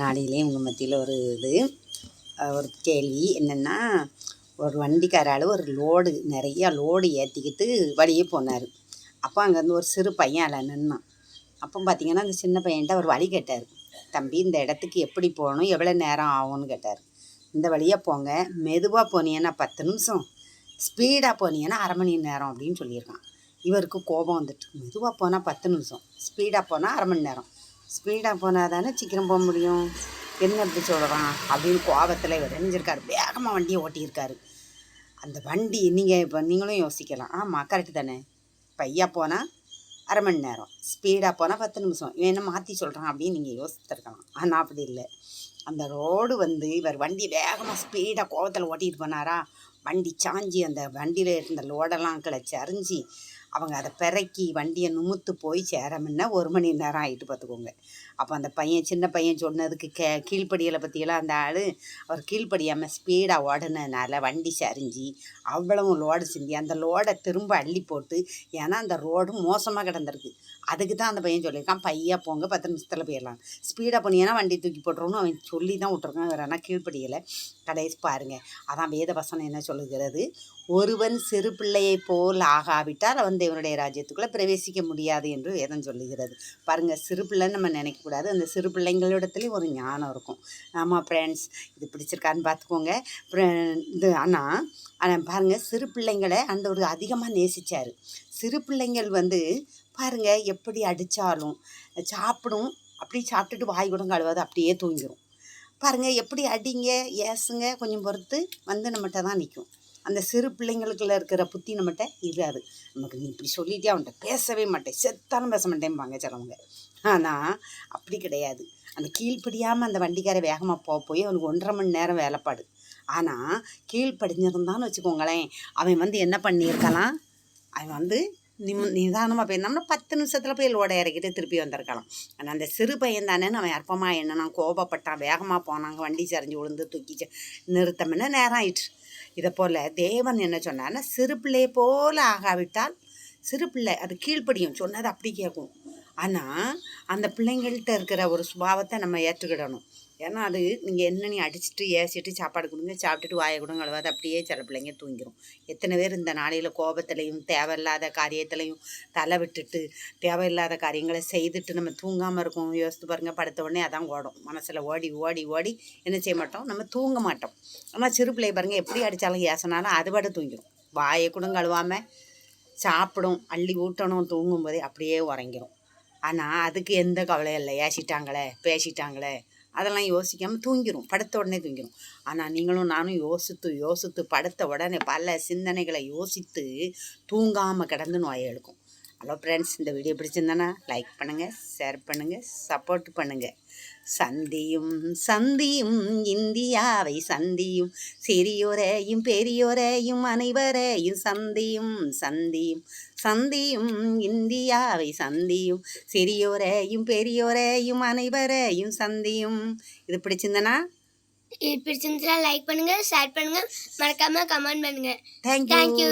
நாளையிலே உங்கள் மத்தியில் ஒரு ஒரு கேள்வி என்னென்னா, ஒரு வண்டிக்கார ஒரு நிறையா லோடு ஏற்றிக்கிட்டு வழியே போனார். அப்போ அங்கேருந்து ஒரு சிறு பையன் அதில் நின்னான். அப்போ பார்த்தீங்கன்னா அந்த சின்ன பையன்கிட்ட அவர் வழி கேட்டார். தம்பி, இந்த இடத்துக்கு எப்படி போகணும், எவ்வளோ நேரம் ஆகும்னு கேட்டார். இந்த வழியாக போங்க, மெதுவாக போனீங்கன்னா 10 நிமிஷம், ஸ்பீடாக போனீங்கன்னா அரை மணி நேரம் அப்படின்னு சொல்லியிருக்கான். இவருக்கு கோபம் வந்துட்டு, மெதுவாக போனால் 10 நிமிஷம், ஸ்பீடாக போனால் அரை மணி நேரம். ஸ்பீடாக போனால் தானே சீக்கிரம் போக முடியும், என்ன இப்படி சொல்கிறான் அப்படின்னு கோபத்தில் இவர் நினைஞ்சிருக்காரு. வேகமாக வண்டியை ஓட்டியிருக்காரு. அந்த வண்டி நீங்களும் யோசிக்கலாம், ஆமாம் கரெக்டு தானே, பையா போனால் அரை மணி நேரம், ஸ்பீடாக போனால் 10 நிமிஷம், இவன் என்ன மாற்றி சொல்கிறான் அப்படின்னு நீங்கள் யோசித்துருக்கலாம். ஆனால் அப்படி இல்லை. அந்த ரோடு இவர் வண்டி வேகமாக ஸ்பீடாக கோபத்தில் ஓட்டிகிட்டு போனாரா, வண்டி சாஞ்சி அந்த வண்டியில் இருந்த லோடெல்லாம் கிளச்சி அரிஞ்சு அவங்க அதை பிறக்கி வண்டியை நிமித்து போய் சேரமுன்னா 1 மணி நேரம் ஆகிட்டு பார்த்துக்கோங்க. அப்போ அந்த சின்ன பையன் சொன்னதுக்கு கீழ்ப்படியலை பற்றியெல்லாம் அந்த ஆள் அவர் கீழ்ப்படியாமல் ஸ்பீடாக ஓடுனதுனால வண்டி சரிஞ்சு அவ்வளவும் லோடு சிந்தி அந்த லோடை திரும்ப அள்ளி போட்டு, ஏன்னா அந்த ரோடு மோசமாக கிடந்திருக்கு. அதுக்கு தான் அந்த பையன் சொல்லியிருக்கான், பையா போங்க 10 நிமிஷத்தில் போயிடலாம், ஸ்பீடாக போனீங்கன்னா வண்டி தூக்கி போட்டுருன்னு அவன் சொல்லி தான் விட்ருக்கான். வேறு ஆனால் கீழ்ப்படியலை. கடைசி பாருங்கள், அதான் வேத வசனம் என்ன சொல்லுகிறது, ஒருவன் சிறு பிள்ளையை போல் ஆகாவிட்டால் அவன் தேவனுடைய ராஜ்யத்துக்குள்ளே பிரவேசிக்க முடியாது என்று வேதம் சொல்லுகிறது. பாருங்கள், சிறு பிள்ளைன்னு நம்ம நினைக்கக்கூடாது. அந்த சிறு பிள்ளைங்களிடத்துலேயும் ஒரு ஞானம் இருக்கும். ஆமாம் ஃப்ரெண்ட்ஸ், இது பிடிச்சிருக்கான்னு பார்த்துக்கோங்க. ஆனால் பாருங்கள், சிறு பிள்ளைங்களை ஒரு அதிகமாக நேசித்தார். சிறு பிள்ளைங்கள் பாருங்கள் எப்படி அடித்தாலும் சாப்பிடும், அப்படி சாப்பிட்டுட்டு வாய் கூட கழுவாது, அப்படியே தூங்கிடும். பாருங்கள் எப்படி அடிங்க ஏசுங்க கொஞ்சம் பொறுத்து நம்மகிட்ட தான் நிற்கும். அந்த சிறு பிள்ளைங்களுக்குள்ள இருக்கிற புத்தி நம்மகிட்ட இராது. நமக்கு நீ இப்படி சொல்லிட்டே அவன்கிட்ட பேசவே மாட்டேன், செத்தாலும் பேச மாட்டேன்பாங்க சிலவங்க. ஆனால் அப்படி கிடையாது. அந்த கீழ்ப்படியாமல் அந்த வண்டிக்கார வேகமாக போய் அவனுக்கு 1.5 மணி நேரம் வேலைப்பாடு. ஆனால் கீழ்ப்படிஞ்சிருந்தான்னு வச்சுக்கோங்களேன், அவன் என்ன பண்ணியிருக்கலாம், அவன் நிதானமாக போயிருந்தோம்னா 10 நிமிஷத்தில் போய் லோடை இறக்கிட்டு திருப்பி வந்திருக்கலாம். ஆனால் அந்த சிறு பையன் தானேன்னு அவன் அற்பமாக என்னன்னா கோபப்பட்டான், வேகமாக போனாங்க, வண்டி சரிஞ்சு விழுந்து தூக்கி நிறுத்தம்னா நேரம் ஆயிடுச்சு. இதை போல் தேவன் என்ன சொன்னார்னா, சிறு பிள்ளையை போல் ஆகாவிட்டால், சிறு பிள்ளை அது கீழ்ப்படியும், சொன்னது அப்படி கேட்கும். ஆனால் அந்த பிள்ளைங்கள்கிட்ட இருக்கிற ஒரு சுபாவத்தை நம்ம ஏற்றுக்கிடணும். ஏன்னா அது நீங்கள் நீ அடிச்சுட்டு ஏசிட்டு சாப்பாடு கொடுங்க, சாப்பிட்டுட்டு வாயை கொடுங்க அழுவாது, அப்படியே சில பிள்ளைங்க தூங்கிடும். எத்தனை பேர் இந்த நாளையில் கோபத்துலையும் தேவையில்லாத காரியத்துலையும் தலை விட்டுட்டு தேவையில்லாத காரியங்களை செய்துட்டு நம்ம தூங்காமல் இருக்கோம். யோசித்து பாருங்கள், படுத்த உடனே அதான் ஓடும் மனசில், ஓடி ஓடி ஓடி என்ன செய்ய மாட்டோம், நம்ம தூங்க மாட்டோம். ஆனால் சிறு பிள்ளைய பாருங்கள், எப்படி அடித்தாலும் ஏசினாலும் அது பாட்டு தூங்கிடும், வாயை கூட கழுவாமல் சாப்பிடும், அள்ளி ஊட்டணும், தூங்கும்போதே அப்படியே உறங்கிடும். ஆனால் அதுக்கு எந்த கவலையும் இல்லை, ஏசிட்டாங்களே பேசிட்டாங்களே அதெல்லாம் யோசிக்காமல் தூங்கிடும், படுத்த உடனே தூங்கிடும். ஆனால் நீங்களும் நானும் யோசித்து படுத்த உடனே பல சிந்தனைகளை யோசித்து தூங்காமல் கிடந்து நோயை எடுக்கும். ஹலோ ஃப்ரெண்ட்ஸ், இந்த வீடியோ பிடிச்சிருந்தானா லைக் பண்ணுங்கள், ஷேர் பண்ணுங்கள், சப்போர்ட் பண்ணுங்கள். சந்தியும் சந்தியும் இந்தியாவை சந்தியும், சிறியோரையும் பெரியோரையும் அனைவரையும் சந்தியும் சந்தியும் சந்தியும் இந்தியாவை சந்தியும், சிறியோரையும் பெரியோரையும் அனைவரையும் சந்தியும். இது பிடிச்சிருந்தனா லைக் பண்ணுங்க, ஷேர் பண்ணுங்க, மறக்காம கமெண்ட் பண்ணுங்க. தேங்க்யூ.